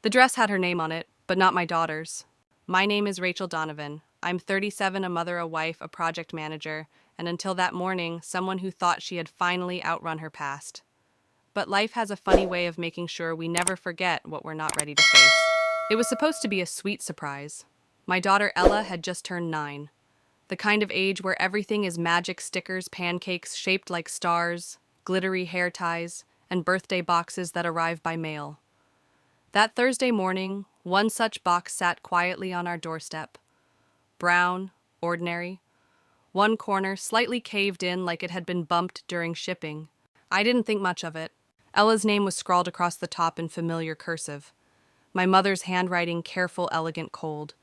The dress had her name on it, but not my daughter's. My name is Rachel Donovan. I'm 37, a mother, a wife, a project manager, and until that morning, someone who thought she had finally outrun her past. But life has a funny way of making sure we never forget what we're not ready to face. It was supposed to be a sweet surprise. My daughter Ella had just turned 9. The kind of age where everything is magic stickers, pancakes shaped like stars, glittery hair ties, and birthday boxes that arrive by mail. That Thursday morning, one such box sat quietly on our doorstep. Brown, ordinary, one corner slightly caved in like it had been bumped during shipping. I didn't think much of it. Ella's name was scrawled across the top in familiar cursive. My mother's handwriting careful, elegant, cold.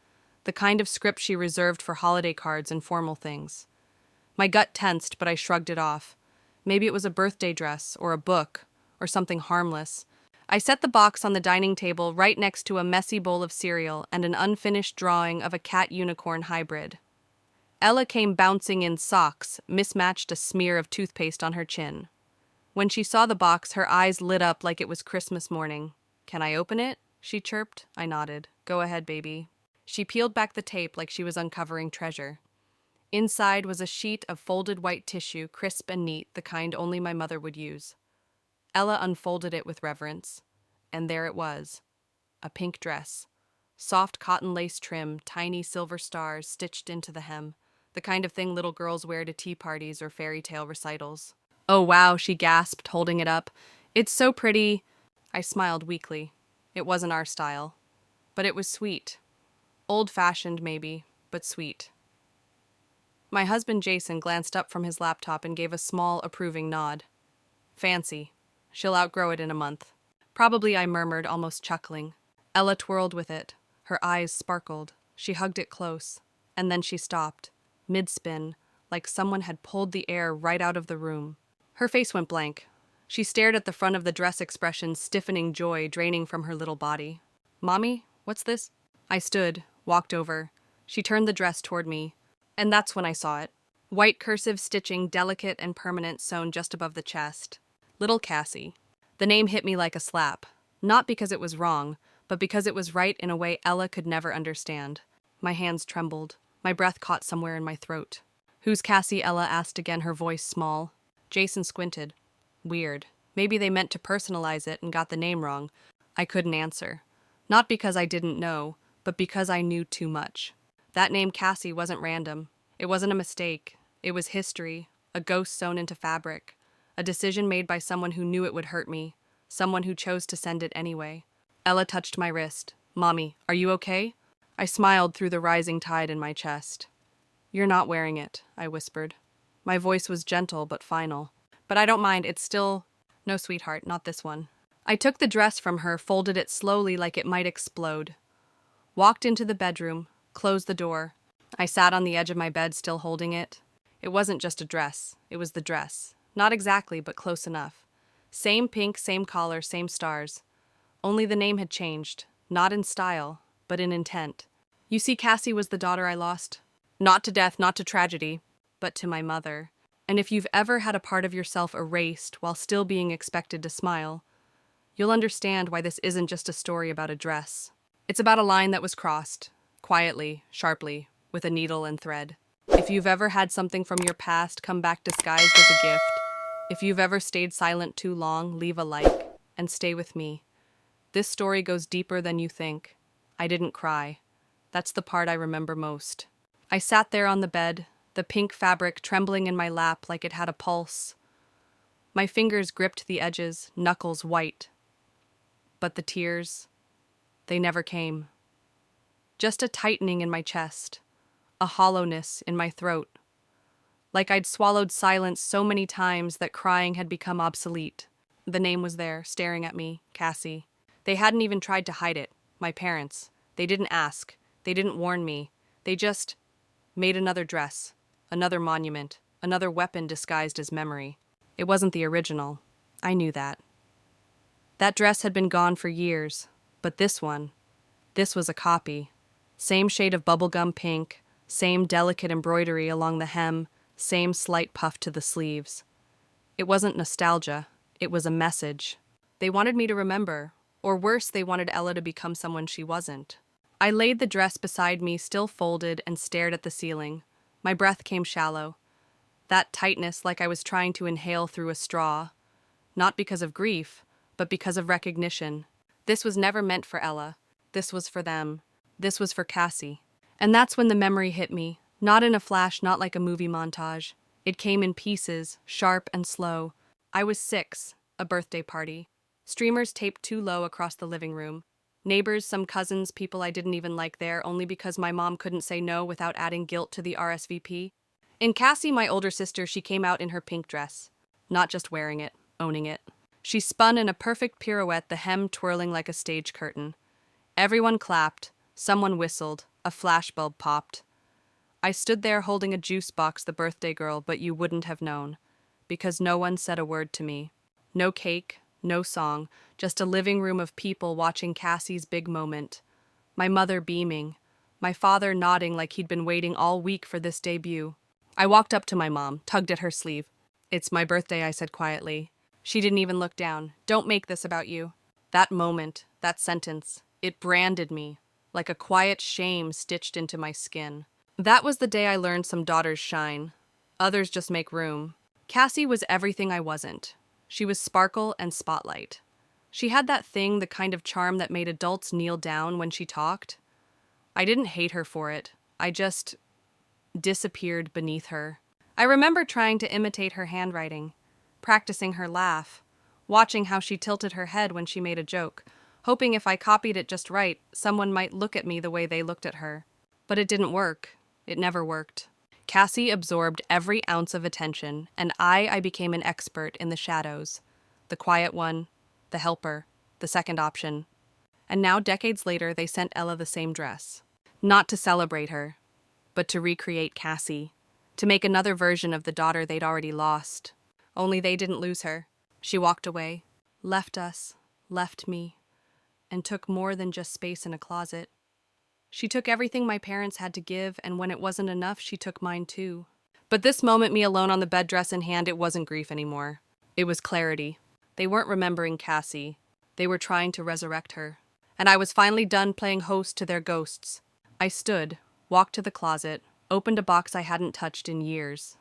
The kind of script she reserved for holiday cards and formal things. My gut tensed, but I shrugged it off. Maybe it was a birthday dress, or a book, or something harmless. I set the box on the dining table right next to a messy bowl of cereal and an unfinished drawing of a cat-unicorn hybrid. Ella came bouncing in socks, mismatched a smear of toothpaste on her chin. When she saw the box, her eyes lit up like it was Christmas morning. "Can I open it?" she chirped. I nodded. "Go ahead, baby." She peeled back the tape like she was uncovering treasure. Inside was a sheet of folded white tissue, crisp and neat, the kind only my mother would use. Ella unfolded it with reverence. And there it was. A pink dress. Soft cotton lace trim, tiny silver stars stitched into the hem. The kind of thing little girls wear to tea parties or fairy tale recitals. "Oh wow," she gasped, holding it up. "It's so pretty." I smiled weakly. It wasn't our style. But it was sweet. Old-fashioned, maybe, but sweet. My husband Jason glanced up from his laptop and gave a small, approving nod. "Fancy. She'll outgrow it in a month." "Probably," I murmured, almost chuckling. Ella twirled with it. Her eyes sparkled. She hugged it close. And then she stopped, mid-spin, like someone had pulled the air right out of the room. Her face went blank. She stared at the front of the dress, expression stiffening, joy draining from her little body. "Mommy, what's this?" I stood, walked over. She turned the dress toward me. And that's when I saw it. White cursive stitching, delicate and permanent, sewn just above the chest. Little Cassie. The name hit me like a slap. Not because it was wrong, but because it was right in a way Ella could never understand. My hands trembled. My breath caught somewhere in my throat. "Who's Cassie?" Ella asked again, her voice small. Jason squinted. Weird. Maybe they meant to personalize it and got the name wrong. I couldn't answer. Not because I didn't know, but because I knew too much. That name Cassie wasn't random. It wasn't a mistake. It was history, a ghost sewn into fabric, a decision made by someone who knew it would hurt me, someone who chose to send it anyway. Ella touched my wrist. "Mommy, are you okay?" I smiled through the rising tide in my chest. "You're not wearing it," I whispered. My voice was gentle but final. "But I don't mind, it's still—" "No, sweetheart, not this one." I took the dress from her, folded it slowly like it might explode. Walked into the bedroom, closed the door. I sat on the edge of my bed, still holding it. It wasn't just a dress. It was the dress. Not exactly, but close enough. Same pink, same collar, same stars. Only the name had changed. Not in style, but in intent. You see, Cassie was the daughter I lost. Not to death, not to tragedy, but to my mother. And if you've ever had a part of yourself erased while still being expected to smile, you'll understand why this isn't just a story about a dress. It's about a line that was crossed, quietly, sharply, with a needle and thread. If you've ever had something from your past come back disguised as a gift, if you've ever stayed silent too long, leave a like, and stay with me. This story goes deeper than you think. I didn't cry. That's the part I remember most. I sat there on the bed, the pink fabric trembling in my lap like it had a pulse. My fingers gripped the edges, knuckles white. But the tears, they never came. Just a tightening in my chest, a hollowness in my throat. Like I'd swallowed silence so many times that crying had become obsolete. The name was there, staring at me, Cassie. They hadn't even tried to hide it, my parents. They didn't ask. They didn't warn me. They just made another dress, another monument, another weapon disguised as memory. It wasn't the original. I knew that. That dress had been gone for years, but this was a copy. Same shade of bubblegum pink, same delicate embroidery along the hem, same slight puff to the sleeves. It wasn't nostalgia, it was a message. They wanted me to remember, Or worse, they wanted Ella to become someone she wasn't. I laid the dress beside me, still folded, and stared at the ceiling. My breath came shallow. That tightness, like I was trying to inhale through a straw. Not because of grief, but because of recognition. This was never meant for Ella. This was for them. This was for Cassie. And that's when the memory hit me. Not in a flash, not like a movie montage. It came in pieces, sharp and slow. I was 6, a birthday party. Streamers taped too low across the living room. Neighbors, some cousins, people I didn't even like there, only because my mom couldn't say no without adding guilt to the RSVP. In Cassie, my older sister, she came out in her pink dress. Not just wearing it, owning it. She spun in a perfect pirouette, the hem twirling like a stage curtain. Everyone clapped, someone whistled, a flashbulb popped. I stood there holding a juice box, the birthday girl, but you wouldn't have known. Because no one said a word to me. No cake, no song, just a living room of people watching Cassie's big moment. My mother beaming, my father nodding like he'd been waiting all week for this debut. I walked up to my mom, tugged at her sleeve. "It's my birthday," I said quietly. She didn't even look down. "Don't make this about you." That moment, that sentence, it branded me, like a quiet shame stitched into my skin. That was the day I learned some daughters shine. Others just make room. Cassie was everything I wasn't. She was sparkle and spotlight. She had that thing, the kind of charm that made adults kneel down when she talked. I didn't hate her for it. I just disappeared beneath her. I remember trying to imitate her handwriting, practicing her laugh, watching how she tilted her head when she made a joke, hoping if I copied it just right, someone might look at me the way they looked at her. But it didn't work. It never worked. Cassie absorbed every ounce of attention, and I became an expert in the shadows. The quiet one, the helper, the second option. And now, decades later, they sent Ella the same dress. Not to celebrate her, but to recreate Cassie. To make another version of the daughter they'd already lost. Only they didn't lose her. She walked away, left us, left me, and took more than just space in a closet. She took everything my parents had to give, and when it wasn't enough, she took mine too. But this moment, me alone on the bed, dress in hand, it wasn't grief anymore. It was clarity. They weren't remembering Cassie. They were trying to resurrect her. And I was finally done playing host to their ghosts. I stood, walked to the closet, opened a box I hadn't touched in years.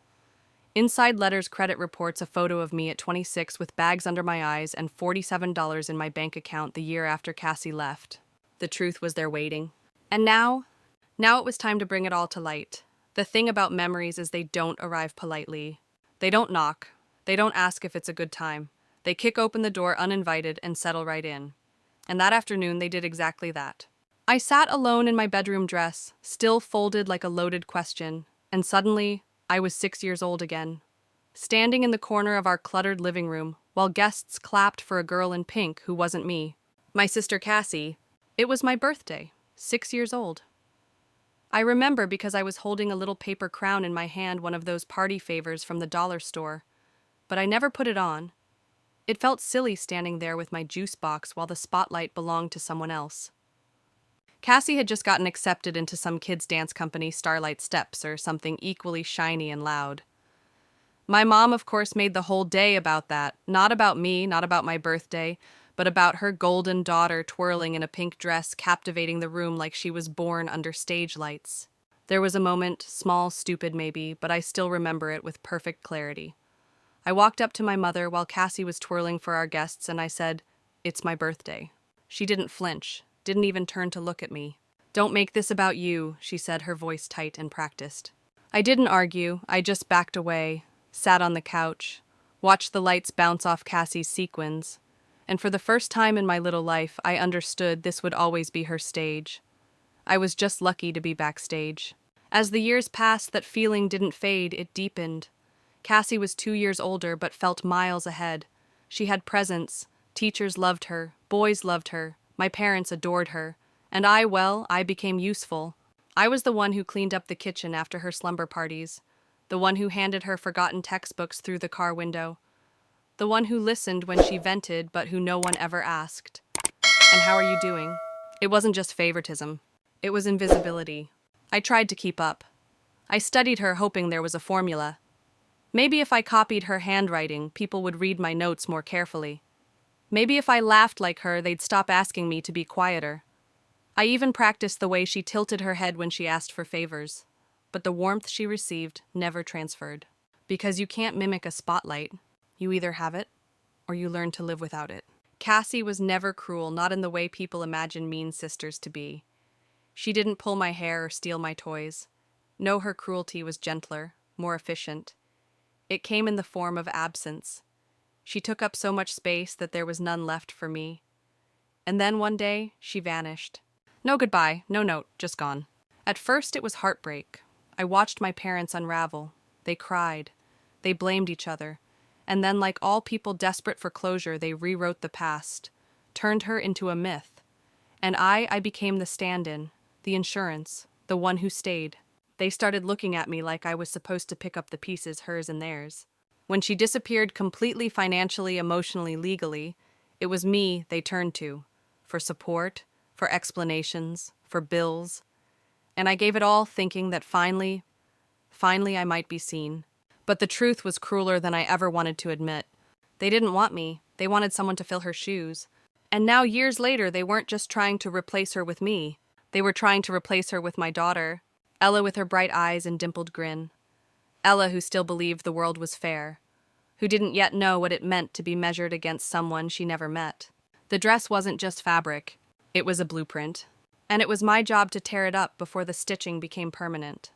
Inside letters, credit reports, a photo of me at 26 with bags under my eyes and $47 in my bank account the year after Cassie left. The truth was there waiting. And now it was time to bring it all to light. The thing about memories is they don't arrive politely. They don't knock. They don't ask if it's a good time. They kick open the door uninvited and settle right in. And that afternoon, they did exactly that. I sat alone in my bedroom dress, still folded like a loaded question, and suddenly, I was 6 years old again. Standing in the corner of our cluttered living room, while guests clapped for a girl in pink who wasn't me. My sister Cassie. It was my birthday. 6 years old. I remember because I was holding a little paper crown in my hand, one of those party favors from the dollar store. But I never put it on. It felt silly standing there with my juice box while the spotlight belonged to someone else. Cassie had just gotten accepted into some kids' dance company, Starlight Steps, or something equally shiny and loud. My mom, of course, made the whole day about that. Not about me, not about my birthday, but about her golden daughter twirling in a pink dress, captivating the room like she was born under stage lights. There was a moment, small, stupid maybe, but I still remember it with perfect clarity. I walked up to my mother while Cassie was twirling for our guests, and I said, "It's my birthday." She didn't flinch, didn't even turn to look at me. "Don't make this about you," she said, her voice tight and practiced. I didn't argue, I just backed away, sat on the couch, watched the lights bounce off Cassie's sequins. And for the first time in my little life, I understood this would always be her stage. I was just lucky to be backstage. As the years passed, that feeling didn't fade, it deepened. Cassie was 2 years older, but felt miles ahead. She had presence. Teachers loved her. Boys loved her. My parents adored her. And I became useful. I was the one who cleaned up the kitchen after her slumber parties. The one who handed her forgotten textbooks through the car window. The one who listened when she vented, but who no one ever asked. "And how are you doing?" It wasn't just favoritism. It was invisibility. I tried to keep up. I studied her, hoping there was a formula. Maybe if I copied her handwriting, people would read my notes more carefully. Maybe if I laughed like her, they'd stop asking me to be quieter. I even practiced the way she tilted her head when she asked for favors. But the warmth she received never transferred. Because you can't mimic a spotlight. You either have it, or you learn to live without it. Cassie was never cruel, not in the way people imagine mean sisters to be. She didn't pull my hair or steal my toys. No, her cruelty was gentler, more efficient. It came in the form of absence. She took up so much space that there was none left for me. And then one day, she vanished. No goodbye, no note, just gone. At first, it was heartbreak. I watched my parents unravel. They cried. They blamed each other. And then, like all people desperate for closure, they rewrote the past, turned her into a myth. And I became the stand-in, the insurance, the one who stayed. They started looking at me like I was supposed to pick up the pieces, hers and theirs. When she disappeared completely financially, emotionally, legally, it was me they turned to, for support, for explanations, for bills. And I gave it all thinking that finally I might be seen. But the truth was crueler than I ever wanted to admit. They didn't want me. They wanted someone to fill her shoes. And now, years later, they weren't just trying to replace her with me. They were trying to replace her with my daughter, Ella with her bright eyes and dimpled grin. Ella who still believed the world was fair, who didn't yet know what it meant to be measured against someone she never met. The dress wasn't just fabric. It was a blueprint. And it was my job to tear it up before the stitching became permanent.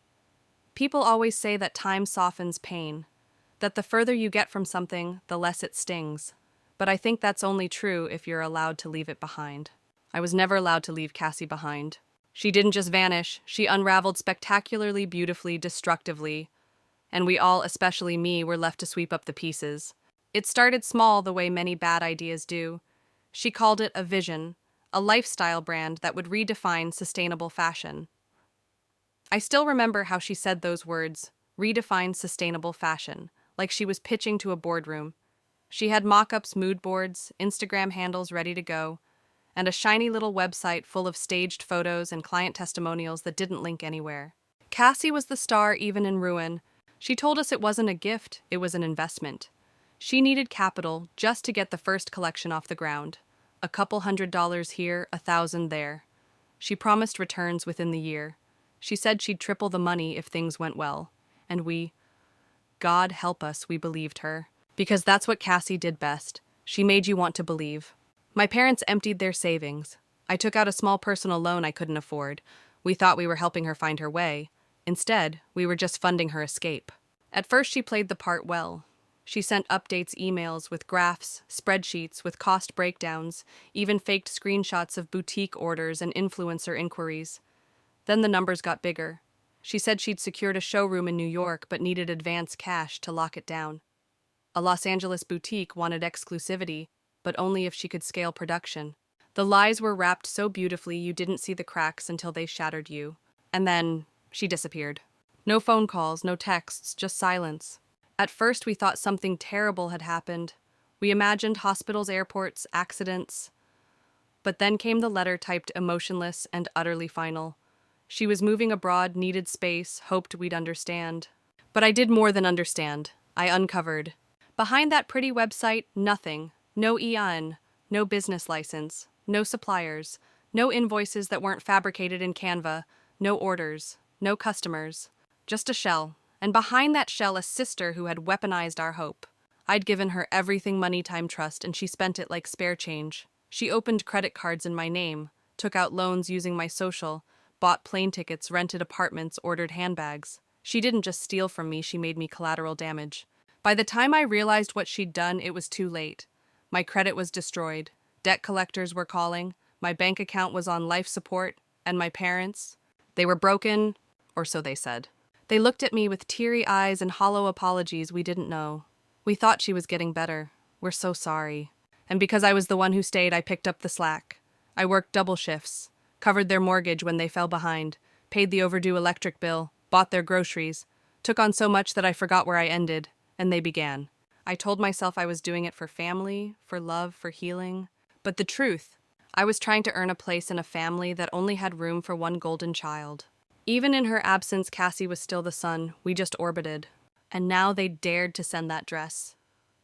People always say that time softens pain, that the further you get from something, the less it stings. But I think that's only true if you're allowed to leave it behind. I was never allowed to leave Cassie behind. She didn't just vanish, she unraveled spectacularly, beautifully, destructively, and we all, especially me, were left to sweep up the pieces. It started small the way many bad ideas do. She called it a vision, a lifestyle brand that would redefine sustainable fashion. I still remember how she said those words, redefine sustainable fashion, like she was pitching to a boardroom. She had mock-ups, mood boards, Instagram handles ready to go, and a shiny little website full of staged photos and client testimonials that didn't link anywhere. Cassie was the star even in ruin. She told us it wasn't a gift, it was an investment. She needed capital just to get the first collection off the ground. A couple $100 here, 1,000 there. She promised returns within the year. She said she'd triple the money if things went well. And we, God help us, we believed her. Because that's what Cassie did best. She made you want to believe. My parents emptied their savings. I took out a small personal loan I couldn't afford. We thought we were helping her find her way. Instead, we were just funding her escape. At first, she played the part well. She sent updates emails with graphs, spreadsheets with cost breakdowns, even faked screenshots of boutique orders and influencer inquiries. Then the numbers got bigger. She said she'd secured a showroom in New York but needed advance cash to lock it down. A Los Angeles boutique wanted exclusivity, but only if she could scale production. The lies were wrapped so beautifully you didn't see the cracks until they shattered you. And then she disappeared. No phone calls, no texts, just silence. At first we thought something terrible had happened. We imagined hospitals, airports, accidents. But then came the letter typed emotionless and utterly final. She was moving abroad, needed space, hoped we'd understand. But I did more than understand. I uncovered. Behind that pretty website, nothing. No EIN, no business license, no suppliers, no invoices that weren't fabricated in Canva, no orders, no customers. Just a shell. And behind that shell, a sister who had weaponized our hope. I'd given her everything money, time, trust, and she spent it like spare change. She opened credit cards in my name, took out loans using my social, bought plane tickets, rented apartments, ordered handbags. She didn't just steal from me, she made me collateral damage. By the time I realized what she'd done, it was too late. My credit was destroyed. Debt collectors were calling. My bank account was on life support. And my parents? They were broken, or so they said. They looked at me with teary eyes and hollow apologies we didn't know. We thought she was getting better. We're so sorry. And because I was the one who stayed, I picked up the slack. I worked double shifts, covered their mortgage when they fell behind, paid the overdue electric bill, bought their groceries, took on so much that I forgot where I ended, and they began. I told myself I was doing it for family, for love, for healing. But the truth, I was trying to earn a place in a family that only had room for one golden child. Even in her absence, Cassie was still the sun. We just orbited. And now they dared to send that dress.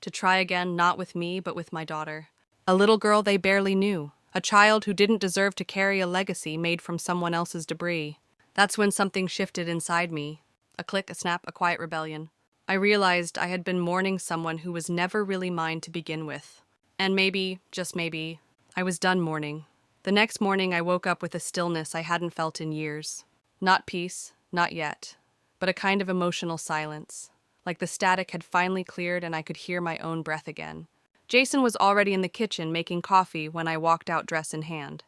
To try again, not with me, but with my daughter. A little girl they barely knew, a child who didn't deserve to carry a legacy made from someone else's debris. That's when something shifted inside me. A click, a snap, a quiet rebellion. I realized I had been mourning someone who was never really mine to begin with. And maybe, just maybe, I was done mourning. The next morning I woke up with a stillness I hadn't felt in years. Not peace, not yet, but a kind of emotional silence. Like the static had finally cleared and I could hear my own breath again. Jason was already in the kitchen making coffee when I walked out, dress in hand.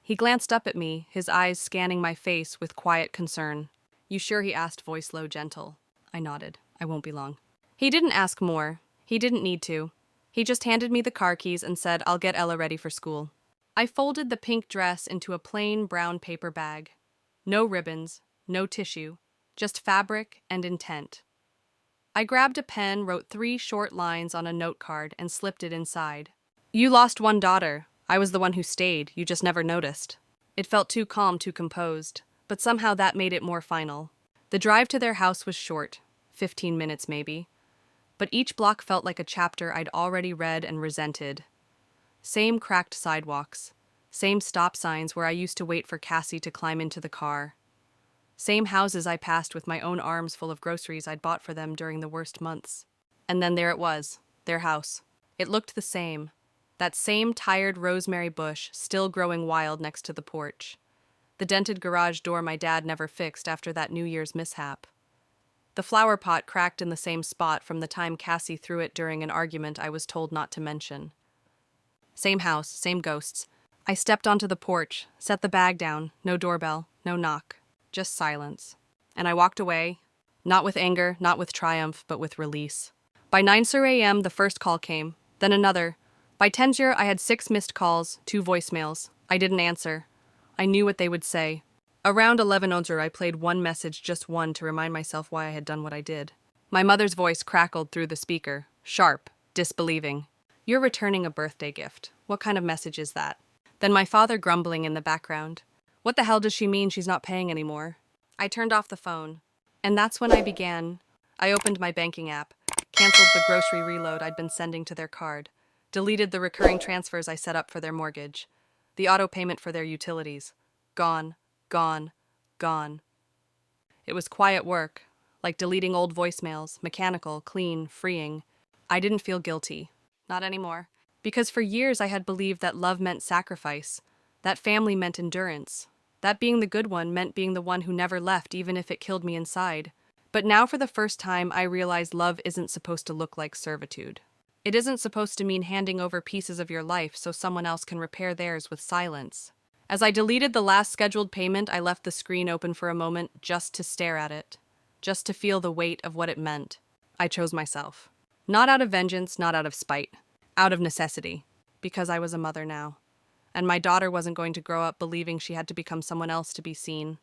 He glanced up at me, his eyes scanning my face with quiet concern. "You sure?" he asked, voice low, gentle. I nodded. "I won't be long." He didn't ask more. He didn't need to. He just handed me the car keys and said, "I'll get Ella ready for school." I folded the pink dress into a plain brown paper bag. No ribbons, no tissue, just fabric and intent. I grabbed a pen, wrote 3 short lines on a note card, and slipped it inside. "You lost one daughter. I was the one who stayed. You just never noticed." It felt too calm, too composed, but somehow that made it more final. The drive to their house was short, 15 minutes maybe, but each block felt like a chapter I'd already read and resented. Same cracked sidewalks, same stop signs where I used to wait for Cassie to climb into the car. Same houses I passed with my own arms full of groceries I'd bought for them during the worst months. And then there it was, their house. It looked the same. That same tired rosemary bush still growing wild next to the porch. The dented garage door my dad never fixed after that New Year's mishap. The flower pot cracked in the same spot from the time Cassie threw it during an argument I was told not to mention. Same house, same ghosts. I stepped onto the porch, set the bag down, no doorbell, no knock. Just silence. And I walked away, not with anger, not with triumph, but with release. By 9:00 a.m., the first call came, then another. By 10:00, I had 6 missed calls, 2 voicemails. I didn't answer. I knew what they would say. Around 11:00, I played one message, just one, to remind myself why I had done what I did. My mother's voice crackled through the speaker, sharp, disbelieving. "You're returning a birthday gift. What kind of message is that?" Then my father grumbling in the background. "What the hell does she mean she's not paying anymore?" I turned off the phone. And that's when I began. I opened my banking app, canceled the grocery reload I'd been sending to their card, deleted the recurring transfers I set up for their mortgage, the auto payment for their utilities. Gone, gone, gone. It was quiet work, like deleting old voicemails, mechanical, clean, freeing. I didn't feel guilty. Not anymore. Because for years I had believed that love meant sacrifice, that family meant endurance. That being the good one meant being the one who never left, even if it killed me inside. But now for the first time, I realized love isn't supposed to look like servitude. It isn't supposed to mean handing over pieces of your life so someone else can repair theirs with silence. As I deleted the last scheduled payment, I left the screen open for a moment just to stare at it, just to feel the weight of what it meant. I chose myself. Not out of vengeance, not out of spite. Out of necessity. Because I was a mother now. And my daughter wasn't going to grow up believing she had to become someone else to be seen.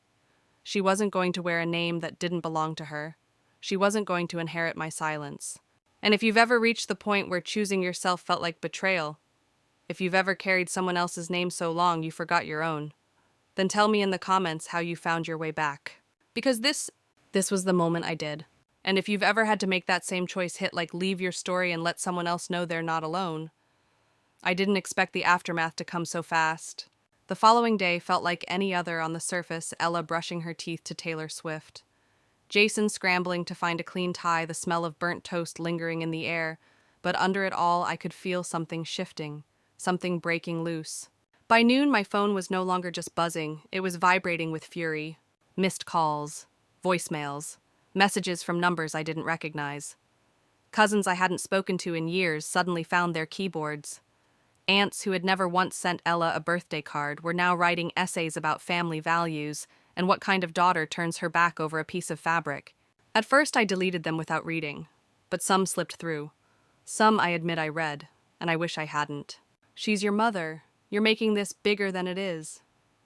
She wasn't going to wear a name that didn't belong to her. She wasn't going to inherit my silence. And if you've ever reached the point where choosing yourself felt like betrayal, if you've ever carried someone else's name so long you forgot your own, then tell me in the comments how you found your way back. Because this was the moment I did. And if you've ever had to make that same choice, hit like leave your story and let someone else know they're not alone. I didn't expect the aftermath to come so fast. The following day felt like any other on the surface, Ella brushing her teeth to Taylor Swift. Jason scrambling to find a clean tie, the smell of burnt toast lingering in the air, but under it all I could feel something shifting, something breaking loose. By noon, my phone was no longer just buzzing, it was vibrating with fury. Missed calls, voicemails, messages from numbers I didn't recognize. Cousins I hadn't spoken to in years suddenly found their keyboards. Aunts who had never once sent Ella a birthday card were now writing essays about family values and what kind of daughter turns her back over a piece of fabric. At first I deleted them without reading, but some slipped through. Some I admit I read, and I wish I hadn't. "She's your mother. You're making this bigger than it is.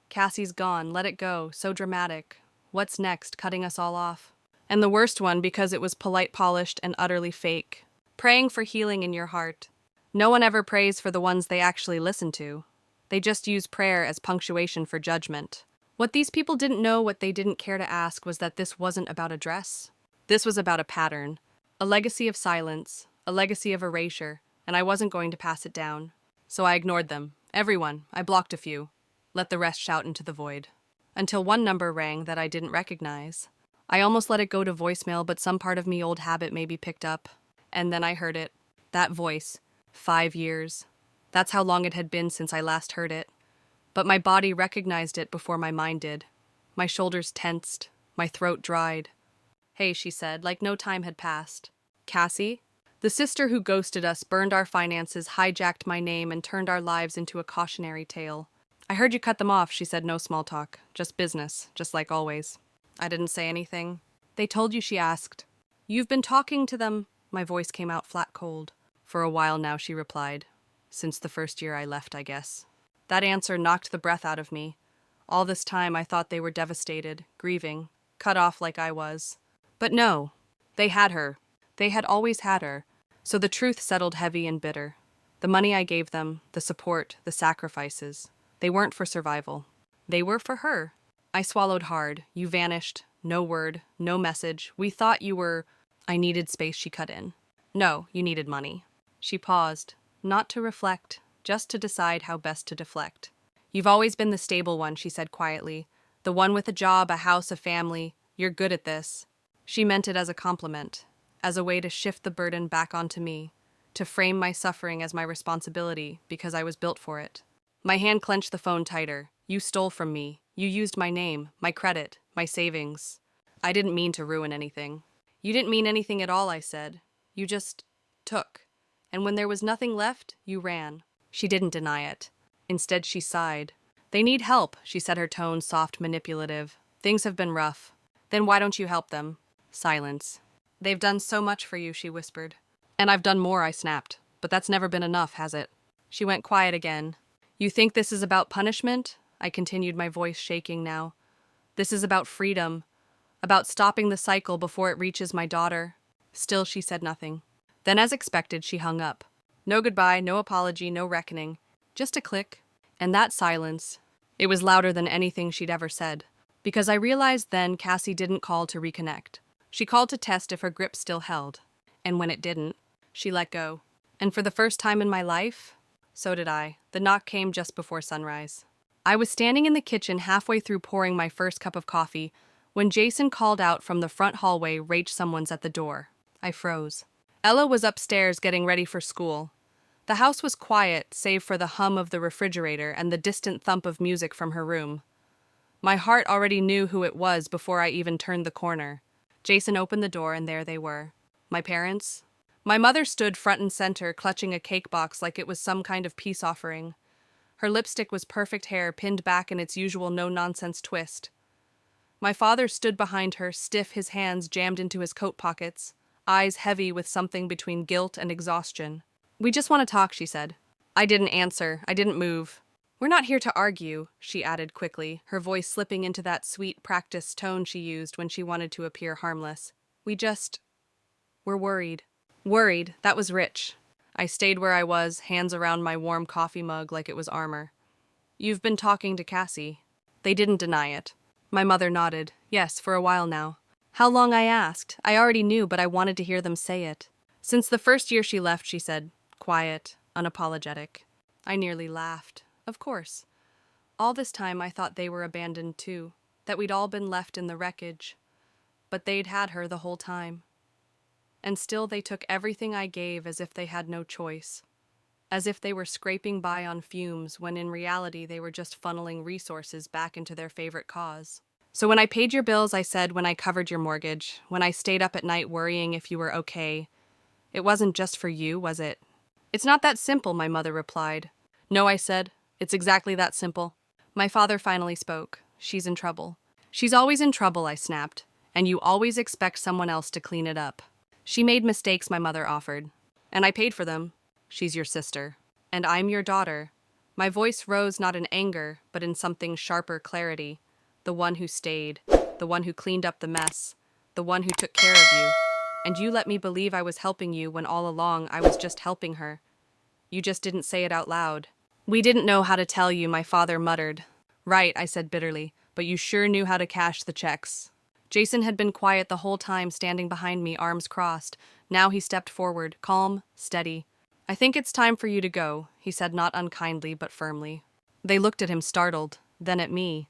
Cassie's gone, let it go, so dramatic. What's next, cutting us all off?" And the worst one because it was polite, polished, and utterly fake. Praying for healing in your heart. No one ever prays for the ones they actually listen to. They just use prayer as punctuation for judgment. What these people didn't know, what they didn't care to ask, was that this wasn't about a dress. This was about a pattern. A legacy of silence, a legacy of erasure, and I wasn't going to pass it down. so I ignored them. Everyone. I blocked a few. Let the rest shout into the void. Until one number rang that I didn't recognize. I almost let it go to voicemail, but some part of me old habit maybe picked up. And then I heard it. That voice. 5 years. That's how long it had been since I last heard it. But my body recognized it before my mind did. My shoulders tensed. My throat dried. Hey, she said, like no time had passed. Cassie? The sister who ghosted us, burned our finances, hijacked my name, and turned our lives into a cautionary tale. I heard you cut them off, she said, no small talk. Just business, just like always. I didn't say anything. They told you, she asked. You've been talking to them. My voice came out flat cold. For a while now, she replied. Since the first year I left, I guess. That answer knocked the breath out of me. All this time I thought they were devastated, grieving, cut off like I was. But no, they had her. They had always had her. So the truth settled heavy and bitter. The money I gave them, the support, the sacrifices, they weren't for survival. They were for her. I swallowed hard. You vanished. No word, no message. We thought you were... I needed space, she cut in. No, you needed money. She paused, not to reflect, just to decide how best to deflect. You've always been the stable one, she said quietly. The one with a job, a house, a family. You're good at this. She meant it as a compliment, as a way to shift the burden back onto me, to frame my suffering as my responsibility because I was built for it. My hand clenched the phone tighter. You stole from me. You used my name, my credit, my savings. I didn't mean to ruin anything. You didn't mean anything at all, I said. You just took. And when there was nothing left, you ran. She didn't deny it. Instead, she sighed. They need help, she said, her tone soft, manipulative. Things have been rough. Then why don't you help them? Silence. They've done so much for you, she whispered. And I've done more, I snapped. But that's never been enough, has it? She went quiet again. You think this is about punishment? I continued, my voice shaking now. This is about freedom. About stopping the cycle before it reaches my daughter. Still, she said nothing. Then, as expected, she hung up. No goodbye, no apology, no reckoning. Just a click. And that silence, it was louder than anything she'd ever said. Because I realized then Cassie didn't call to reconnect. She called to test if her grip still held. And when it didn't, she let go. And for the first time in my life, so did I. The knock came just before sunrise. I was standing in the kitchen halfway through pouring my first cup of coffee when Jason called out from the front hallway, "Rach, someone's at the door." I froze. Ella was upstairs getting ready for school. The house was quiet, save for the hum of the refrigerator and the distant thump of music from her room. My heart already knew who it was before I even turned the corner. Jason opened the door, and there they were. My parents? My mother stood front and center, clutching a cake box like it was some kind of peace offering. Her lipstick was perfect hair, pinned back in its usual no-nonsense twist. My father stood behind her, stiff, his hands jammed into his coat pockets, eyes heavy with something between guilt and exhaustion. "We just want to talk," she said. I didn't answer. I didn't move. "We're not here to argue," she added quickly, her voice slipping into that sweet, practiced tone she used when she wanted to appear harmless. We're worried." Worried, that was rich. I stayed where I was, hands around my warm coffee mug like it was armor. "You've been talking to Cassie." They didn't deny it. My mother nodded. "Yes, for a while now." How long, I asked. I already knew, but I wanted to hear them say it. "Since the first year she left," she said, quiet, unapologetic. I nearly laughed. Of course. All this time I thought they were abandoned too, that we'd all been left in the wreckage. But they'd had her the whole time. And still they took everything I gave as if they had no choice. As if they were scraping by on fumes, when in reality they were just funneling resources back into their favorite cause. "So when I paid your bills," I said, "when I covered your mortgage, when I stayed up at night worrying if you were okay, it wasn't just for you, was it?" "It's not that simple," my mother replied. "No," I said. "It's exactly that simple." My father finally spoke. "She's in trouble." "She's always in trouble," I snapped. "And you always expect someone else to clean it up." "She made mistakes," my mother offered. "And I paid for them." "She's your sister." "And I'm your daughter." My voice rose not in anger, but in something sharper clarity. The one who stayed. The one who cleaned up the mess. The one who took care of you. And you let me believe I was helping you when all along I was just helping her. You just didn't say it out loud. "We didn't know how to tell you," my father muttered. "Right," I said bitterly, "but you sure knew how to cash the checks." Jason had been quiet the whole time, standing behind me, arms crossed. Now he stepped forward, calm, steady. "I think it's time for you to go," he said, not unkindly but firmly. They looked at him startled, then at me,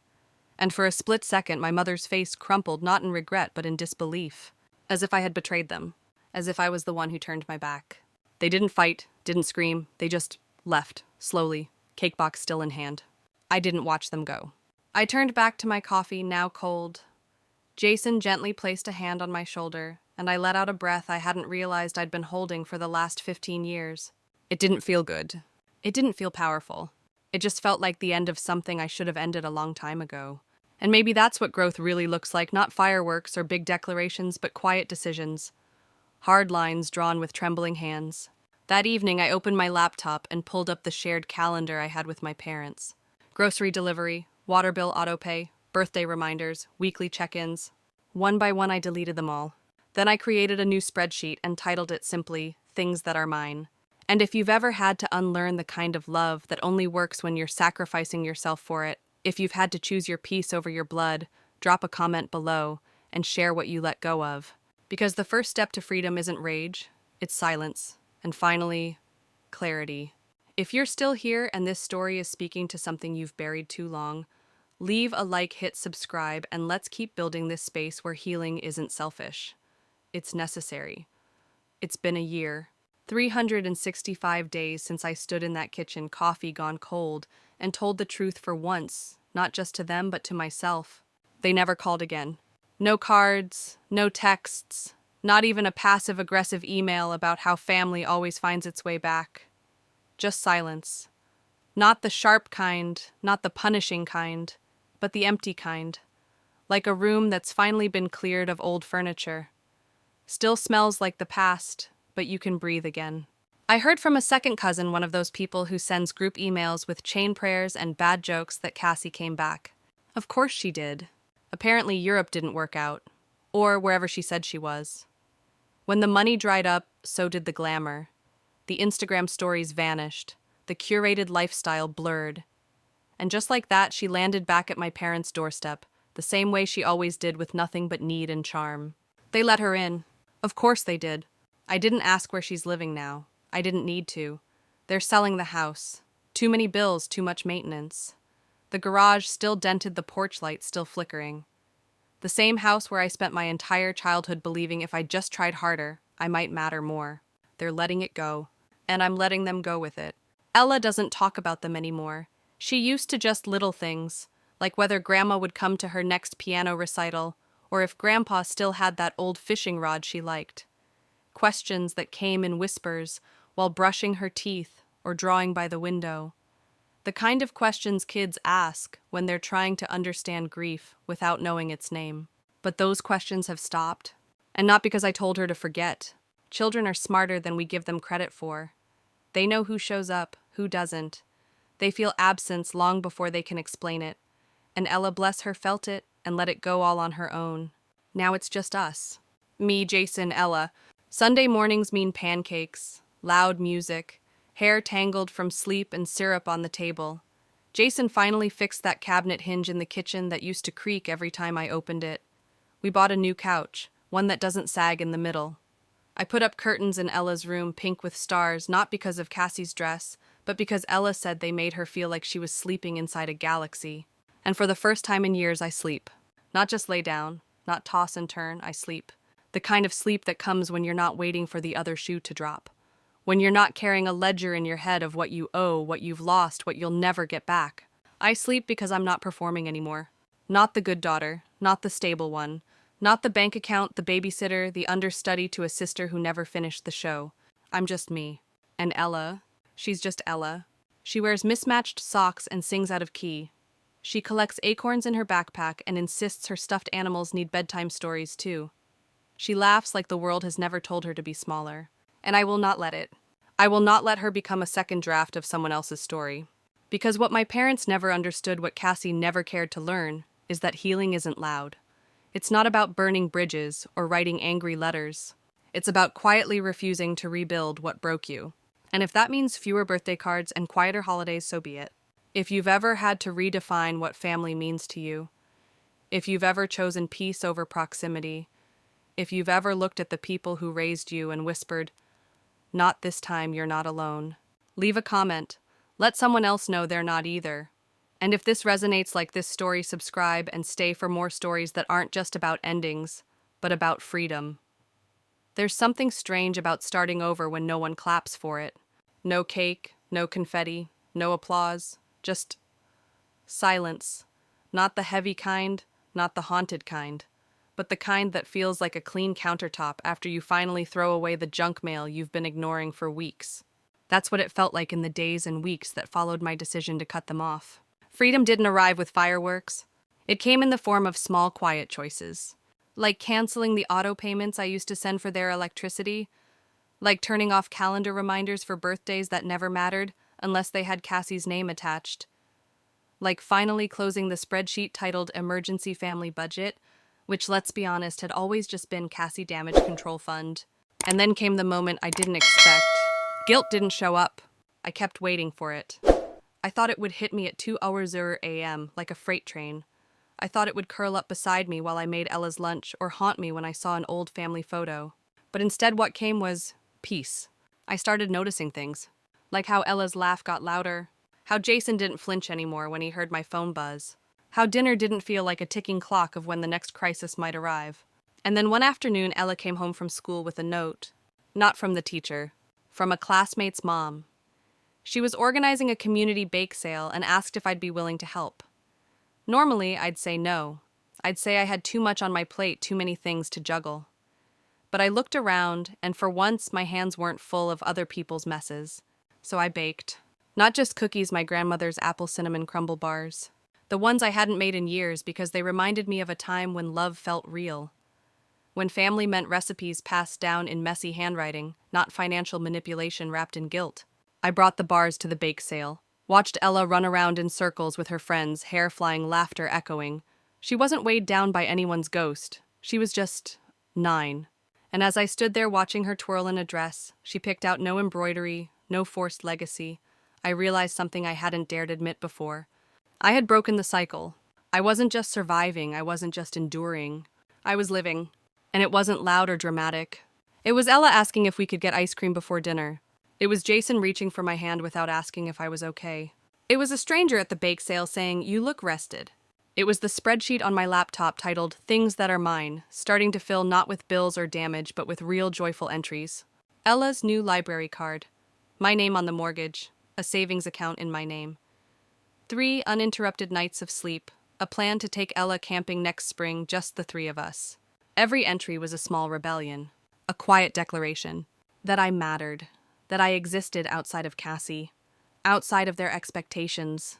and for a split second my mother's face crumpled not in regret but in disbelief, as if I had betrayed them, as if I was the one who turned my back. They didn't fight, didn't scream, they just left, slowly, cake box still in hand. I didn't watch them go. I turned back to my coffee, now cold. Jason gently placed a hand on my shoulder, and I let out a breath I hadn't realized I'd been holding for the last 15 years. It didn't feel good. It didn't feel powerful. It just felt like the end of something I should have ended a long time ago. And maybe that's what growth really looks like, not fireworks or big declarations, but quiet decisions. Hard lines drawn with trembling hands. That evening, I opened my laptop and pulled up the shared calendar I had with my parents. Grocery delivery, water bill autopay, birthday reminders, weekly check-ins. One by one, I deleted them all. Then I created a new spreadsheet and titled it simply, Things That Are Mine. And if you've ever had to unlearn the kind of love that only works when you're sacrificing yourself for it, if you've had to choose your peace over your blood, drop a comment below and share what you let go of. Because the first step to freedom isn't rage, it's silence. And finally, clarity. If you're still here and this story is speaking to something you've buried too long, leave a like, hit subscribe, and let's keep building this space where healing isn't selfish. It's necessary. It's been a year, 365 days since I stood in that kitchen, coffee gone cold, and told the truth for once, not just to them but to myself. They never called again. No cards, no texts, not even a passive-aggressive email about how family always finds its way back. Just silence. Not the sharp kind, not the punishing kind, but the empty kind. Like a room that's finally been cleared of old furniture. Still smells like the past, but you can breathe again. I heard from a second cousin, one of those people who sends group emails with chain prayers and bad jokes, that Cassie came back. Of course she did. Apparently Europe didn't work out, or wherever she said she was. When the money dried up, so did the glamour. The Instagram stories vanished, the curated lifestyle blurred. And just like that, she landed back at my parents' doorstep, the same way she always did, with nothing but need and charm. They let her in. Of course they did. I didn't ask where she's living now. I didn't need to. They're selling the house. Too many bills, too much maintenance. The garage still dented, the porch light still flickering. The same house where I spent my entire childhood believing if I just tried harder, I might matter more. They're letting it go, and I'm letting them go with it. Ella doesn't talk about them anymore. She used to, just little things, like whether Grandma would come to her next piano recital, or if Grandpa still had that old fishing rod she liked. Questions that came in whispers while brushing her teeth or drawing by the window. The kind of questions kids ask when they're trying to understand grief without knowing its name. But those questions have stopped. And not because I told her to forget. Children are smarter than we give them credit for. They know who shows up, who doesn't. They feel absence long before they can explain it. And Ella, bless her, felt it and let it go all on her own. Now it's just us. Me, Jason, Ella. Sunday mornings mean pancakes, loud music, hair tangled from sleep, and syrup on the table. Jason finally fixed that cabinet hinge in the kitchen that used to creak every time I opened it. We bought a new couch, one that doesn't sag in the middle. I put up curtains in Ella's room, pink with stars, not because of Cassie's dress, but because Ella said they made her feel like she was sleeping inside a galaxy. And for the first time in years, I sleep. Not just lay down, not toss and turn, I sleep. The kind of sleep that comes when you're not waiting for the other shoe to drop. When you're not carrying a ledger in your head of what you owe, what you've lost, what you'll never get back. I sleep because I'm not performing anymore. Not the good daughter, not the stable one, not the bank account, the babysitter, the understudy to a sister who never finished the show. I'm just me. And Ella, she's just Ella. She wears mismatched socks and sings out of key. She collects acorns in her backpack and insists her stuffed animals need bedtime stories too. She laughs like the world has never told her to be smaller. And I will not let it. I will not let her become a second draft of someone else's story. Because what my parents never understood, what Cassie never cared to learn, is that healing isn't loud. It's not about burning bridges or writing angry letters. It's about quietly refusing to rebuild what broke you. And if that means fewer birthday cards and quieter holidays, so be it. If you've ever had to redefine what family means to you, if you've ever chosen peace over proximity, if you've ever looked at the people who raised you and whispered, Not this time, you're not alone. Leave a comment. Let someone else know they're not either. And if this resonates like this story, subscribe and stay for more stories that aren't just about endings, but about freedom. There's something strange about starting over when no one claps for it. No cake, no confetti, no applause, just silence. Not the heavy kind, not the haunted kind, but the kind that feels like a clean countertop after you finally throw away the junk mail you've been ignoring for weeks. That's what it felt like in the days and weeks that followed my decision to cut them off. Freedom didn't arrive with fireworks. It came in the form of small, quiet choices. Like canceling the auto payments I used to send for their electricity. Like turning off calendar reminders for birthdays that never mattered unless they had Cassie's name attached. Like finally closing the spreadsheet titled Emergency Family Budget, which, let's be honest, had always just been Cassie Damage Control Fund. And then came the moment I didn't expect. Guilt didn't show up. I kept waiting for it. I thought it would hit me at 2:00 a.m. like a freight train. I thought it would curl up beside me while I made Ella's lunch or haunt me when I saw an old family photo. But instead what came was peace. I started noticing things, like how Ella's laugh got louder, how Jason didn't flinch anymore when he heard my phone buzz, how dinner didn't feel like a ticking clock of when the next crisis might arrive. And then one afternoon Ella came home from school with a note. Not from the teacher, from a classmate's mom. She was organizing a community bake sale and asked if I'd be willing to help. Normally, I'd say no. I'd say I had too much on my plate, too many things to juggle. But I looked around, and for once my hands weren't full of other people's messes. So I baked. Not just cookies, my grandmother's apple cinnamon crumble bars. The ones I hadn't made in years because they reminded me of a time when love felt real. When family meant recipes passed down in messy handwriting, not financial manipulation wrapped in guilt. I brought the bars to the bake sale. Watched Ella run around in circles with her friends, hair flying, laughter echoing. She wasn't weighed down by anyone's ghost. She was just 9. And as I stood there watching her twirl in a dress, she picked out no embroidery, no forced legacy. I realized something I hadn't dared admit before. I had broken the cycle. I wasn't just surviving, I wasn't just enduring. I was living. And it wasn't loud or dramatic. It was Ella asking if we could get ice cream before dinner. It was Jason reaching for my hand without asking if I was okay. It was a stranger at the bake sale saying, "You look rested." It was the spreadsheet on my laptop titled Things That Are Mine, starting to fill not with bills or damage, but with real joyful entries. Ella's new library card. My name on the mortgage. A savings account in my name. 3 uninterrupted nights of sleep. A plan to take Ella camping next spring, just the 3 of us. Every entry was a small rebellion. A quiet declaration. That I mattered. That I existed outside of Cassie. Outside of their expectations.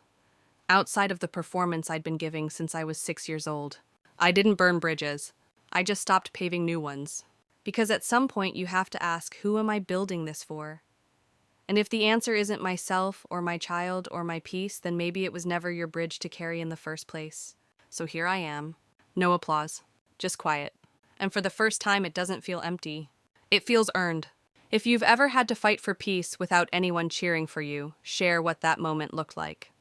Outside of the performance I'd been giving since I was 6 years old. I didn't burn bridges. I just stopped paving new ones. Because at some point you have to ask, who am I building this for? And if the answer isn't myself or my child or my peace, then maybe it was never your bridge to carry in the first place. So here I am. No applause. Just quiet. And for the first time, it doesn't feel empty. It feels earned. If you've ever had to fight for peace without anyone cheering for you, share what that moment looked like.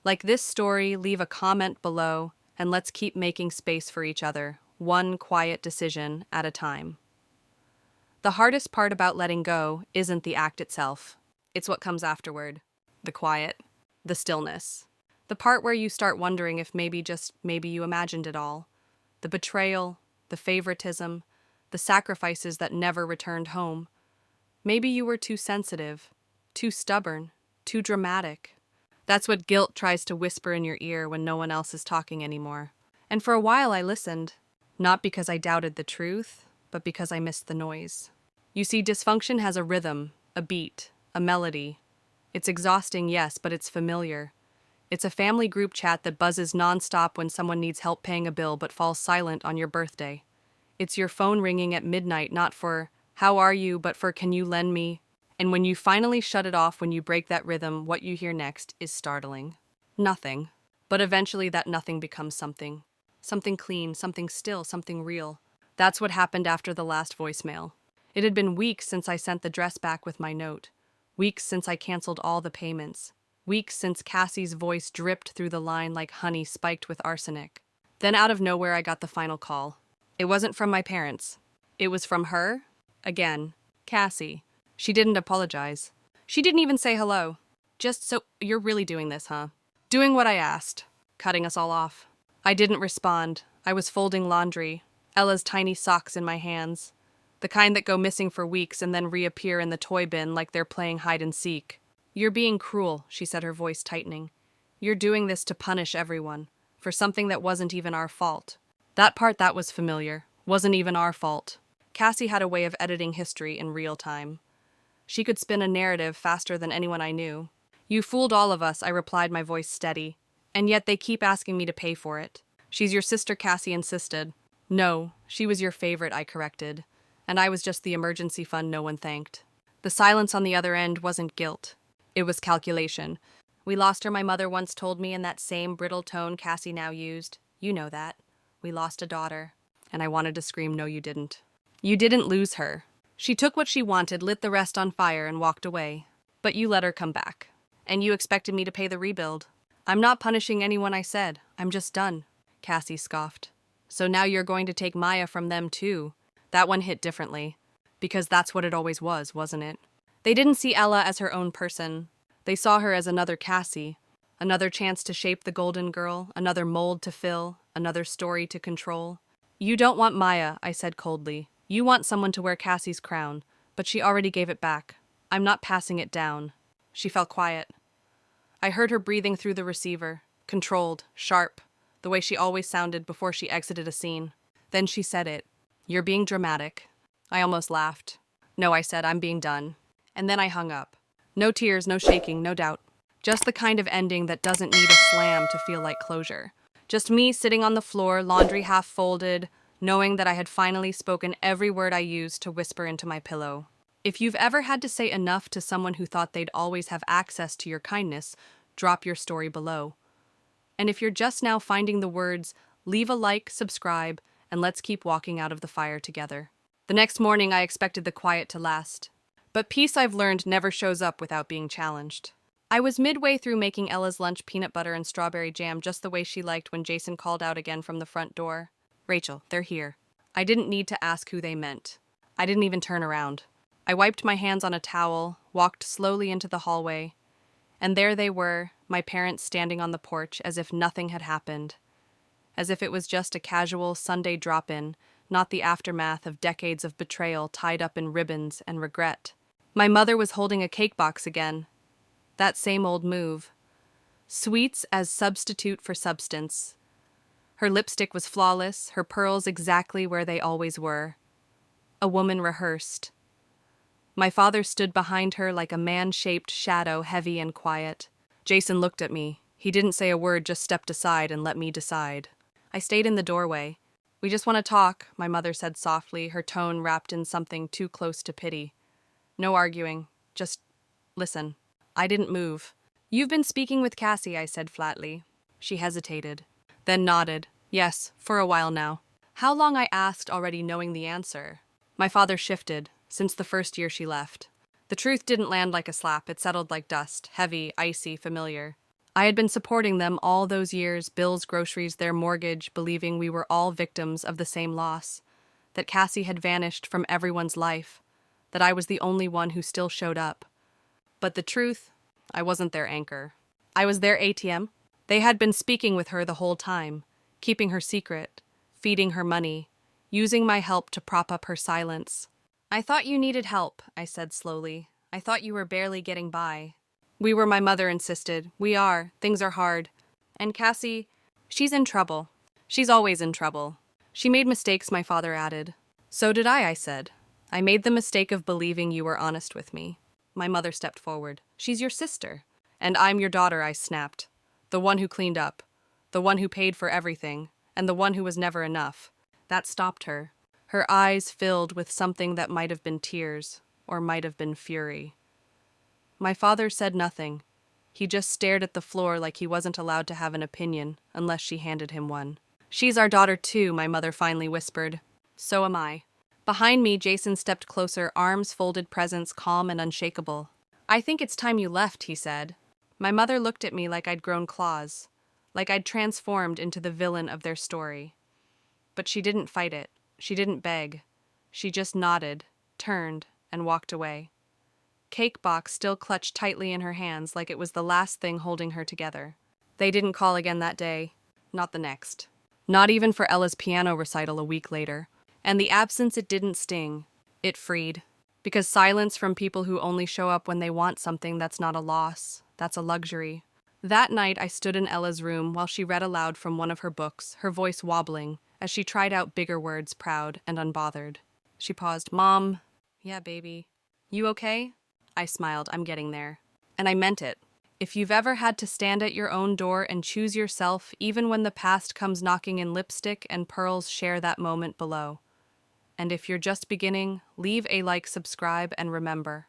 Like this story, leave a comment below, and let's keep making space for each other, one quiet decision at a time. The hardest part about letting go isn't the act itself. It's what comes afterward. The quiet. The stillness. The part where you start wondering if maybe, just maybe, you imagined it all. The betrayal, the favoritism, the sacrifices that never returned home. Maybe you were too sensitive, too stubborn, too dramatic. That's what guilt tries to whisper in your ear when no one else is talking anymore. And for a while I listened, not because I doubted the truth, but because I missed the noise. You see, dysfunction has a rhythm, a beat, a melody. It's exhausting, yes, but it's familiar. It's a family group chat that buzzes nonstop when someone needs help paying a bill but falls silent on your birthday. It's your phone ringing at midnight, not for, "How are you?" but for, "Can you lend me?" And when you finally shut it off, when you break that rhythm, what you hear next is startling. Nothing. But eventually that nothing becomes something. Something clean, something still, something real. That's what happened after the last voicemail. It had been weeks since I sent the dress back with my note. Weeks since I canceled all the payments. Weeks since Cassie's voice dripped through the line like honey spiked with arsenic. Then out of nowhere I got the final call. It wasn't from my parents. It was from her. Again. Cassie. She didn't apologize. She didn't even say hello. Just, so you're really doing this, huh? Doing what I asked. Cutting us all off. I didn't respond. I was folding laundry. Ella's tiny socks in my hands. The kind that go missing for weeks and then reappear in the toy bin like they're playing hide and seek. You're being cruel, she said, her voice tightening. You're doing this to punish everyone. For something that wasn't even our fault. That part that was familiar. Wasn't even our fault. Cassie had a way of editing history in real time. She could spin a narrative faster than anyone I knew. You fooled all of us, I replied, my voice steady. And yet they keep asking me to pay for it. She's your sister, Cassie insisted. No, she was your favorite, I corrected. And I was just the emergency fund no one thanked. The silence on the other end wasn't guilt. It was calculation. We lost her, my mother once told me in that same brittle tone Cassie now used. You know that. We lost a daughter. And I wanted to scream, no, you didn't. You didn't lose her. She took what she wanted, lit the rest on fire, and walked away. But you let her come back. And you expected me to pay the rebuild. I'm not punishing anyone, I said. I'm just done. Cassie scoffed. So now you're going to take Maya from them too. That one hit differently. Because that's what it always was, wasn't it? They didn't see Ella as her own person. They saw her as another Cassie. Another chance to shape the golden girl, another mold to fill, another story to control. You don't want Maya, I said coldly. You want someone to wear Cassie's crown, but she already gave it back. I'm not passing it down. She fell quiet. I heard her breathing through the receiver, controlled, sharp, the way she always sounded before she exited a scene. Then she said it. You're being dramatic. I almost laughed. No, I said, I'm being done. And then I hung up. No tears, no shaking, no doubt. Just the kind of ending that doesn't need a slam to feel like closure. Just me sitting on the floor, laundry half folded, knowing that I had finally spoken every word I used to whisper into my pillow. If you've ever had to say enough to someone who thought they'd always have access to your kindness, drop your story below. And if you're just now finding the words, leave a like, subscribe, and let's keep walking out of the fire together. The next morning I expected the quiet to last. But peace, I've learned, never shows up without being challenged. I was midway through making Ella's lunch peanut butter and strawberry jam just the way she liked when Jason called out again from the front door. Rachel, they're here. I didn't need to ask who they meant. I didn't even turn around. I wiped my hands on a towel, walked slowly into the hallway, and there they were, my parents standing on the porch as if nothing had happened. As if it was just a casual Sunday drop-in, not the aftermath of decades of betrayal tied up in ribbons and regret. My mother was holding a cake box again. That same old move. Sweets as substitute for substance. Her lipstick was flawless, her pearls exactly where they always were. A woman rehearsed. My father stood behind her like a man-shaped shadow, heavy and quiet. Jason looked at me. He didn't say a word, just stepped aside and let me decide. I stayed in the doorway. We just want to talk, my mother said softly, her tone wrapped in something too close to pity. No arguing. Just listen. I didn't move. You've been speaking with Cassie, I said flatly. She hesitated, then nodded. Yes, for a while now. How long, I asked, already knowing the answer. My father shifted, since the first year she left. The truth didn't land like a slap, it settled like dust, heavy, icy, familiar. I had been supporting them all those years, bills, groceries, their mortgage, believing we were all victims of the same loss. That Cassie had vanished from everyone's life. That I was the only one who still showed up. But the truth, I wasn't their anchor. I was their ATM. They had been speaking with her the whole time, keeping her secret, feeding her money, using my help to prop up her silence. I thought you needed help, I said slowly. I thought you were barely getting by. We were, my mother insisted. We are. Things are hard. And Cassie, she's in trouble. She's always in trouble. She made mistakes, my father added. So did I said. I made the mistake of believing you were honest with me. My mother stepped forward. She's your sister. And I'm your daughter, I snapped. The one who cleaned up. The one who paid for everything. And the one who was never enough. That stopped her. Her eyes filled with something that might have been tears, or might have been fury. My father said nothing. He just stared at the floor like he wasn't allowed to have an opinion unless she handed him one. She's our daughter too, my mother finally whispered. So am I. Behind me, Jason stepped closer, arms folded, presence calm and unshakable. I think it's time you left, he said. My mother looked at me like I'd grown claws, like I'd transformed into the villain of their story. But she didn't fight it. She didn't beg. She just nodded, turned, and walked away. cake box still clutched tightly in her hands like it was the last thing holding her together. They didn't call again that day, not the next. Not even for Ella's piano recital a week later. And the absence, it didn't sting. It freed. Because silence from people who only show up when they want something, that's not a loss. That's a luxury. That night, I stood in Ella's room while she read aloud from one of her books, her voice wobbling, as she tried out bigger words, proud and unbothered. She paused. Mom. Yeah, baby. You okay? I smiled. I'm getting there. And I meant it. If you've ever had to stand at your own door and choose yourself, even when the past comes knocking in lipstick and pearls, share that moment below. And if you're just beginning, leave a like, subscribe, and remember,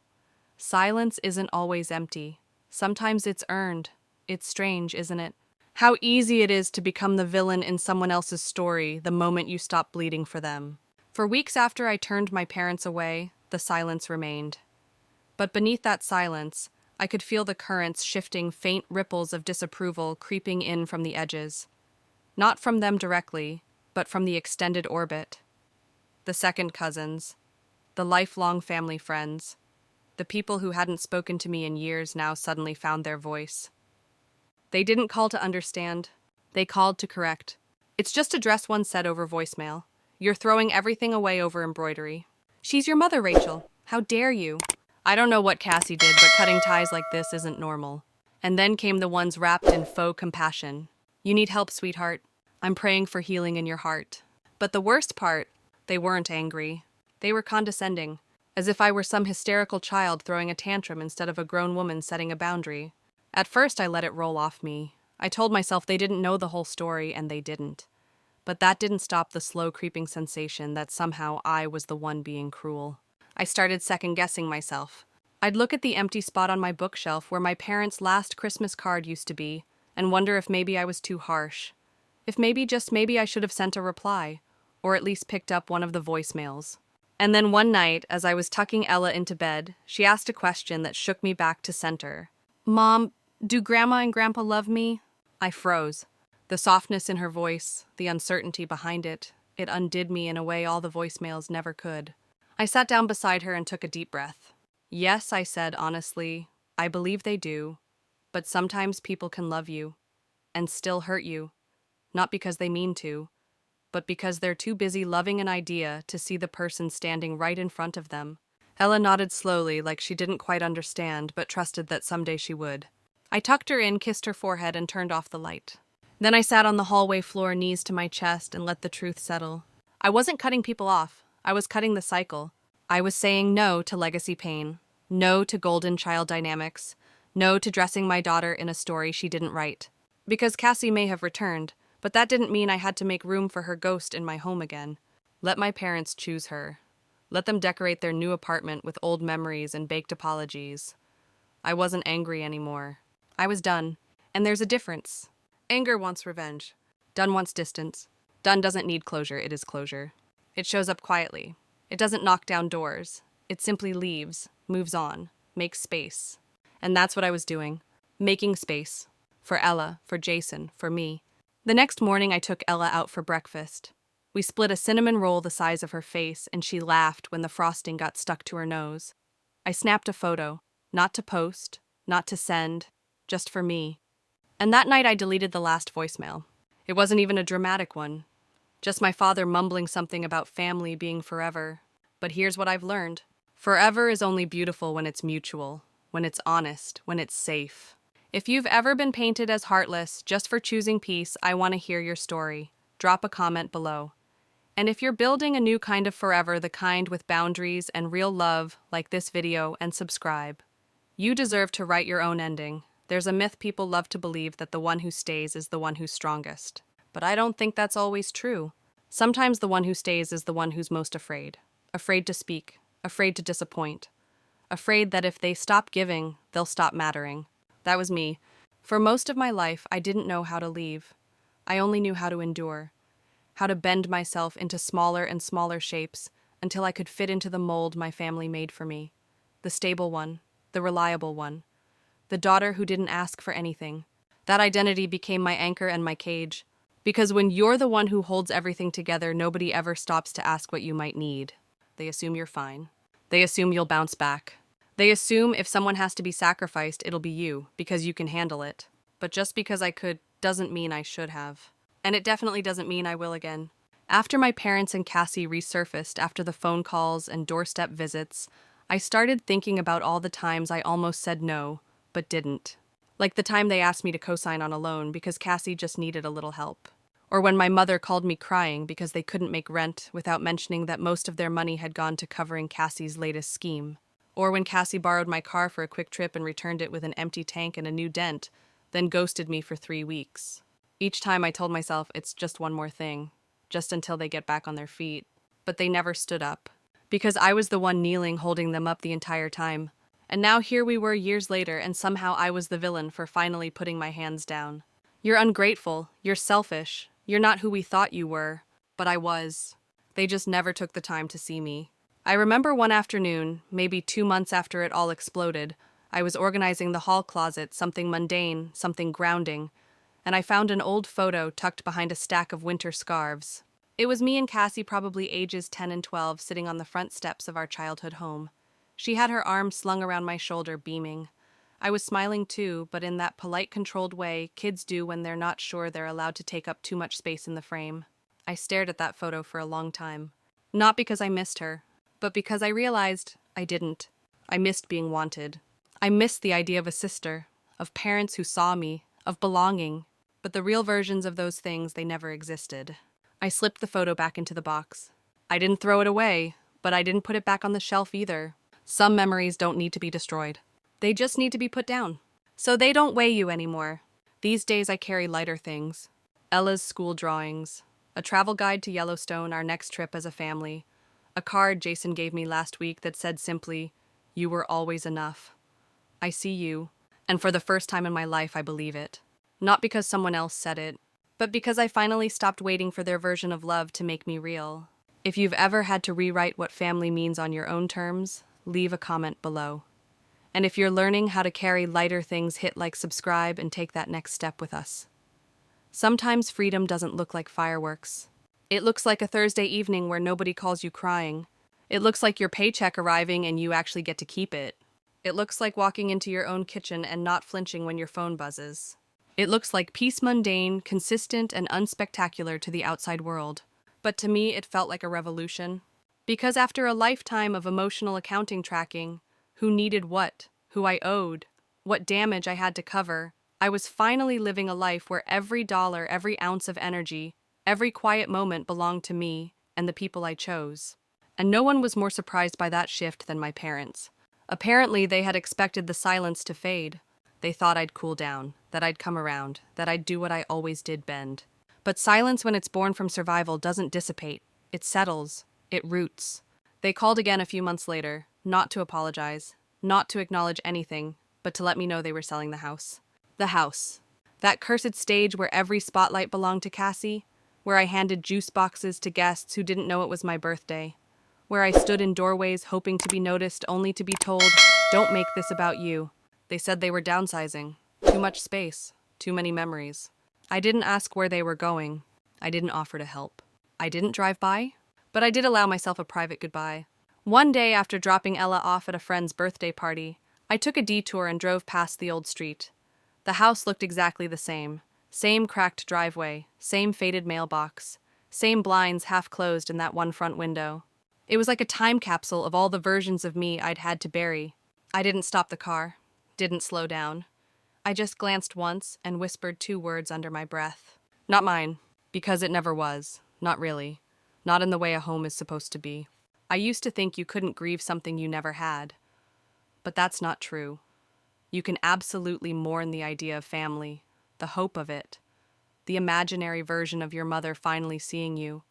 silence isn't always empty. Sometimes it's earned. It's strange, isn't it? How easy it is to become the villain in someone else's story the moment you stop bleeding for them. For weeks after I turned my parents away, the silence remained. But beneath that silence, I could feel the currents shifting, faint ripples of disapproval creeping in from the edges. Not from them directly, but from the extended orbit. The second cousins, the lifelong family friends, the people who hadn't spoken to me in years now suddenly found their voice. They didn't call to understand, they called to correct. It's just a dress one said over voicemail. You're throwing everything away over embroidery. She's your mother, Rachel. How dare you? I don't know what Cassie did, but cutting ties like this isn't normal. And then came the ones wrapped in faux compassion. You need help, sweetheart. I'm praying for healing in your heart. But the worst part, they weren't angry. They were condescending, as if I were some hysterical child throwing a tantrum instead of a grown woman setting a boundary. At first, I let it roll off me. I told myself they didn't know the whole story, and they didn't. But that didn't stop the slow creeping sensation that somehow I was the one being cruel. I started second-guessing myself. I'd look at the empty spot on my bookshelf where my parents' last Christmas card used to be, and wonder if maybe I was too harsh. If maybe, just maybe, I should have sent a reply, or at least picked up one of the voicemails. And then one night, as I was tucking Ella into bed, she asked a question that shook me back to center. Mom, do Grandma and Grandpa love me? I froze. The softness in her voice, the uncertainty behind it undid me in a way all the voicemails never could. I sat down beside her and took a deep breath. Yes, I said honestly, I believe they do, but sometimes people can love you and still hurt you, not because they mean to, but because they're too busy loving an idea to see the person standing right in front of them. Ella nodded slowly, like she didn't quite understand, but trusted that someday she would. I tucked her in, kissed her forehead, and turned off the light. Then I sat on the hallway floor, knees to my chest, and let the truth settle. I wasn't cutting people off. I was cutting the cycle. I was saying no to legacy pain, no to golden child dynamics, no to dressing my daughter in a story she didn't write. Because Cassie may have returned, but that didn't mean I had to make room for her ghost in my home again. Let my parents choose her. Let them decorate their new apartment with old memories and baked apologies. I wasn't angry anymore. I was done. And there's a difference. Anger wants revenge. Done wants distance. Done doesn't need closure, it is closure. It shows up quietly. It doesn't knock down doors. It simply leaves, moves on, makes space. And that's what I was doing. Making space. For Ella, for Jason, for me. The next morning I took Ella out for breakfast. We split a cinnamon roll the size of her face, and she laughed when the frosting got stuck to her nose. I snapped a photo, not to post, not to send, just for me. And that night I deleted the last voicemail. It wasn't even a dramatic one. Just my father mumbling something about family being forever. But here's what I've learned. Forever is only beautiful when it's mutual, when it's honest, when it's safe. If you've ever been painted as heartless just for choosing peace, I want to hear your story. Drop a comment below. And if you're building a new kind of forever, the kind with boundaries and real love, like this video and subscribe. You deserve to write your own ending. There's a myth people love to believe that the one who stays is the one who's strongest. But I don't think that's always true. Sometimes the one who stays is the one who's most afraid. Afraid to speak. Afraid to disappoint. Afraid that if they stop giving, they'll stop mattering. That was me. For most of my life, I didn't know how to leave. I only knew how to endure. How to bend myself into smaller and smaller shapes until I could fit into the mold my family made for me. The stable one. The reliable one. The daughter who didn't ask for anything. That identity became my anchor and my cage. Because when you're the one who holds everything together, nobody ever stops to ask what you might need. They assume you're fine. They assume you'll bounce back. They assume if someone has to be sacrificed, it'll be you, because you can handle it. But just because I could doesn't mean I should have. And it definitely doesn't mean I will again. After my parents and Cassie resurfaced after the phone calls and doorstep visits, I started thinking about all the times I almost said no, but didn't. Like the time they asked me to co-sign on a loan because Cassie just needed a little help. Or when my mother called me crying because they couldn't make rent without mentioning that most of their money had gone to covering Cassie's latest scheme. Or when Cassie borrowed my car for a quick trip and returned it with an empty tank and a new dent, then ghosted me for 3 weeks. Each time I told myself it's just one more thing, just until they get back on their feet. But they never stood up. Because I was the one kneeling holding them up the entire time. And now here we were years later, and somehow I was the villain for finally putting my hands down. You're ungrateful, you're selfish, you're not who we thought you were. But I was. They just never took the time to see me. I remember one afternoon, maybe 2 months after it all exploded, I was organizing the hall closet, something mundane, something grounding, and I found an old photo tucked behind a stack of winter scarves. It was me and Cassie, probably ages 10 and 12, sitting on the front steps of our childhood home. She had her arm slung around my shoulder, beaming. I was smiling too, but in that polite, controlled way kids do when they're not sure they're allowed to take up too much space in the frame. I stared at that photo for a long time. Not because I missed her, but because I realized I didn't. I missed being wanted. I missed the idea of a sister, of parents who saw me, of belonging. But the real versions of those things, they never existed. I slipped the photo back into the box. I didn't throw it away, but I didn't put it back on the shelf either. Some memories don't need to be destroyed. They just need to be put down. So they don't weigh you anymore. These days I carry lighter things. Ella's school drawings, a travel guide to Yellowstone, our next trip as a family, a card Jason gave me last week that said simply, "You were always enough." I see you, and for the first time in my life I believe it. Not because someone else said it, but because I finally stopped waiting for their version of love to make me real. If you've ever had to rewrite what family means on your own terms, leave a comment below. And if you're learning how to carry lighter things, hit like, subscribe, and take that next step with us. Sometimes freedom doesn't look like fireworks. It looks like a Thursday evening where nobody calls you crying. It looks like your paycheck arriving and you actually get to keep it. It looks like walking into your own kitchen and not flinching when your phone buzzes. It looks like peace, mundane, consistent, and unspectacular to the outside world. But to me, it felt like a revolution. Because after a lifetime of emotional accounting tracking, who needed what, who I owed, what damage I had to cover, I was finally living a life where every dollar, every ounce of energy, every quiet moment belonged to me and the people I chose. And no one was more surprised by that shift than my parents. Apparently, they had expected the silence to fade. They thought I'd cool down, that I'd come around, that I'd do what I always did, bend. But silence, when it's born from survival, doesn't dissipate. It settles. It roots. They called again a few months later, not to apologize, not to acknowledge anything, but to let me know they were selling the house. The house. That cursed stage where every spotlight belonged to Cassie, where I handed juice boxes to guests who didn't know it was my birthday, where I stood in doorways hoping to be noticed only to be told, "Don't make this about you." They said they were downsizing. Too much space. Too many memories. I didn't ask where they were going. I didn't offer to help. I didn't drive by, but I did allow myself a private goodbye. One day after dropping Ella off at a friend's birthday party, I took a detour and drove past the old street. The house looked exactly the same. Same cracked driveway, same faded mailbox, same blinds half closed in that one front window. It was like a time capsule of all the versions of me I'd had to bury. I didn't stop the car, didn't slow down. I just glanced once and whispered 2 words under my breath. Not mine, because it never was. Not really. Not in the way a home is supposed to be. I used to think you couldn't grieve something you never had. But that's not true. You can absolutely mourn the idea of family, the hope of it, the imaginary version of your mother finally seeing you,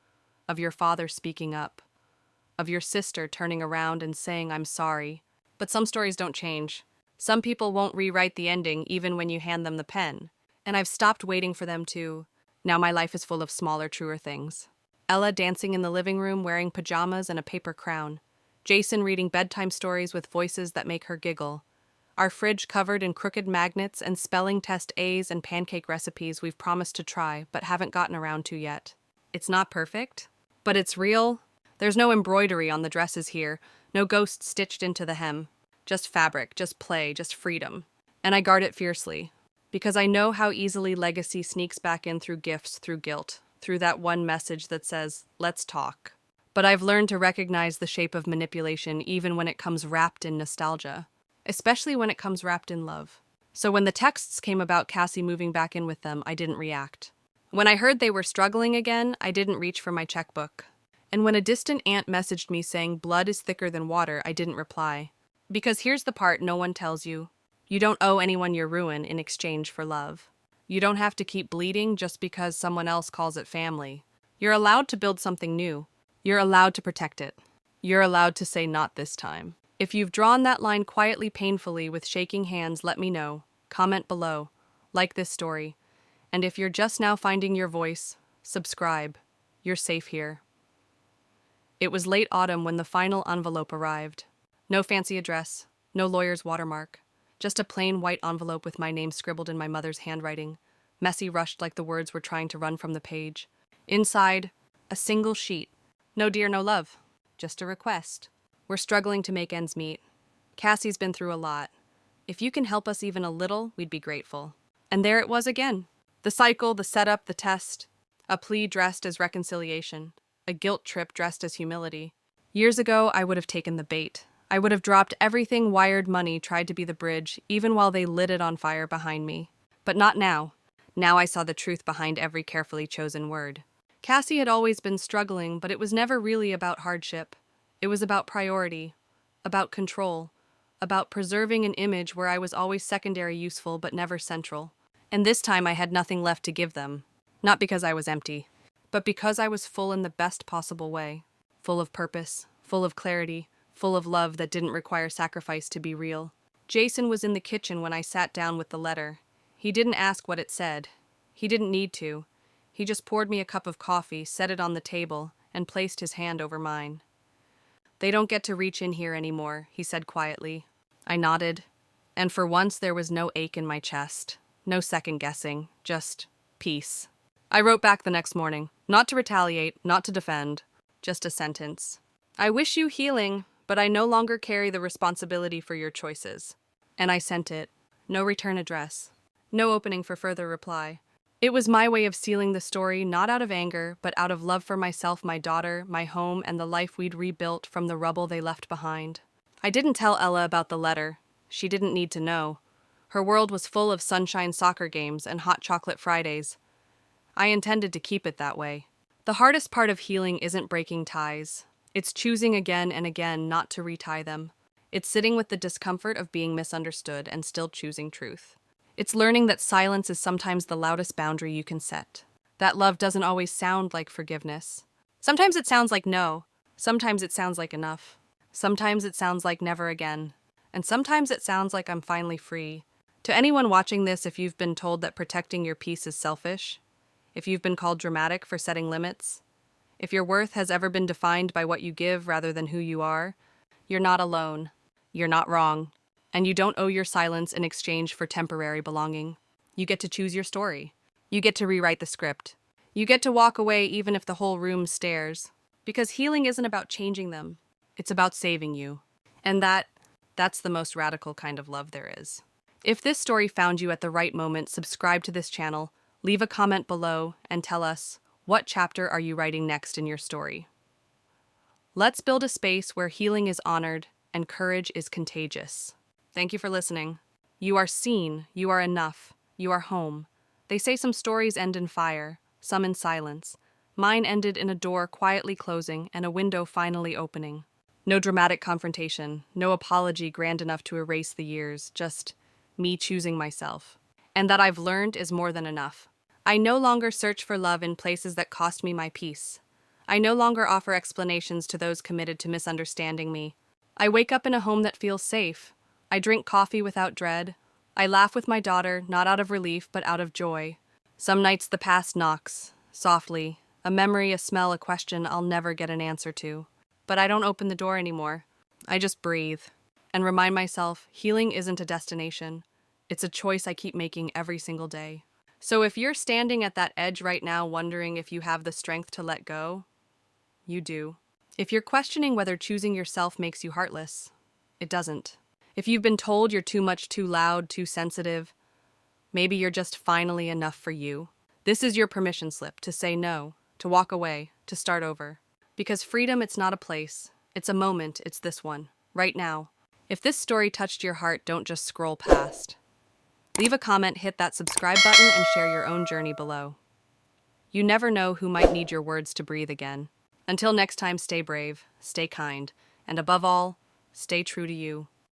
of your father speaking up, of your sister turning around and saying, "I'm sorry." But some stories don't change. Some people won't rewrite the ending even when you hand them the pen. And I've stopped waiting for them to. Now my life is full of smaller, truer things. Ella dancing in the living room wearing pajamas and a paper crown. Jason reading bedtime stories with voices that make her giggle. Our fridge covered in crooked magnets and spelling test A's and pancake recipes we've promised to try but haven't gotten around to yet. It's not perfect, but it's real. There's no embroidery on the dresses here, no ghosts stitched into the hem. just fabric, just play, just freedom. And I guard it fiercely, because I know how easily legacy sneaks back in through gifts, through guilt, through that one message that says, let's talk. But I've learned to recognize the shape of manipulation even when it comes wrapped in nostalgia, especially when it comes wrapped in love. So when the texts came about Cassie moving back in with them, I didn't react. When I heard they were struggling again, I didn't reach for my checkbook. And when a distant aunt messaged me saying blood is thicker than water, I didn't reply. Because here's the part no one tells you. You don't owe anyone your ruin in exchange for love. You don't have to keep bleeding just because someone else calls it family. You're allowed to build something new. You're allowed to protect it. You're allowed to say not this time. If you've drawn that line quietly, painfully, with shaking hands, let me know. Comment below. Like this story. And if you're just now finding your voice, subscribe. You're safe here. It was late autumn when the final envelope arrived. No fancy address, no lawyer's watermark. Just a plain white envelope with my name scribbled in my mother's handwriting, messy, rushed like the words were trying to run from the page. Inside, a single sheet. No dear, no love. Just a request. We're struggling to make ends meet. Cassie's been through a lot. If you can help us even a little, we'd be grateful. And there it was again. The cycle, the setup, the test. A plea dressed as reconciliation. A guilt trip dressed as humility. Years ago, I would have taken the bait. I would have dropped everything wired money tried to be the bridge, even while they lit it on fire behind me. But not now. Now I saw the truth behind every carefully chosen word. Cassie had always been struggling, but it was never really about hardship. It was about priority, about control, about preserving an image where I was always secondary useful but never central. And this time I had nothing left to give them. Not because I was empty, but because I was full in the best possible way. Full of purpose, full of clarity, full of love that didn't require sacrifice to be real. Jason was in the kitchen when I sat down with the letter. He didn't ask what it said. He didn't need to. He just poured me a cup of coffee, set it on the table, and placed his hand over mine. They don't get to reach in here anymore, he said quietly. I nodded, and for once there was no ache in my chest, no second guessing, just peace. I wrote back the next morning, not to retaliate, not to defend, just a sentence. I wish you healing, but I no longer carry the responsibility for your choices. And I sent it. No return address. No opening for further reply. It was my way of sealing the story, not out of anger, but out of love for myself, my daughter, my home, and the life we'd rebuilt from the rubble they left behind. I didn't tell Ella about the letter. She didn't need to know. Her world was full of sunshine soccer games and hot chocolate Fridays. I intended to keep it that way. The hardest part of healing isn't breaking ties. It's choosing again and again not to retie them. It's sitting with the discomfort of being misunderstood and still choosing truth. It's learning that silence is sometimes the loudest boundary you can set. That love doesn't always sound like forgiveness. Sometimes it sounds like no. Sometimes it sounds like enough. Sometimes it sounds like never again. And sometimes it sounds like I'm finally free. To anyone watching this, if you've been told that protecting your peace is selfish, if you've been called dramatic for setting limits, if your worth has ever been defined by what you give rather than who you are, you're not alone. You're not wrong. And you don't owe your silence in exchange for temporary belonging. You get to choose your story. You get to rewrite the script. You get to walk away even if the whole room stares. Because healing isn't about changing them. It's about saving you. And that's the most radical kind of love there is. If this story found you at the right moment, subscribe to this channel, leave a comment below, and tell us, what chapter are you writing next in your story? Let's build a space where healing is honored and courage is contagious. Thank you for listening. You are seen, you are enough, you are home. They say some stories end in fire, some in silence. Mine ended in a door quietly closing and a window finally opening. No dramatic confrontation, no apology grand enough to erase the years, just me choosing myself. And that I've learned is more than enough. I no longer search for love in places that cost me my peace. I no longer offer explanations to those committed to misunderstanding me. I wake up in a home that feels safe. I drink coffee without dread. I laugh with my daughter, not out of relief, but out of joy. Some nights the past knocks, softly, a memory, a smell, a question I'll never get an answer to. But I don't open the door anymore. I just breathe and remind myself healing isn't a destination. It's a choice I keep making every single day. So if you're standing at that edge right now wondering if you have the strength to let go, you do. If you're questioning whether choosing yourself makes you heartless, it doesn't. If you've been told you're too much, too loud, too sensitive, maybe you're just finally enough for you. This is your permission slip to say no, to walk away, to start over. Because freedom, it's not a place, it's a moment, it's this one, right now. If this story touched your heart, don't just scroll past. Leave a comment, hit that subscribe button, and share your own journey below. You never know who might need your words to breathe again. Until next time, stay brave, stay kind, and above all, stay true to you.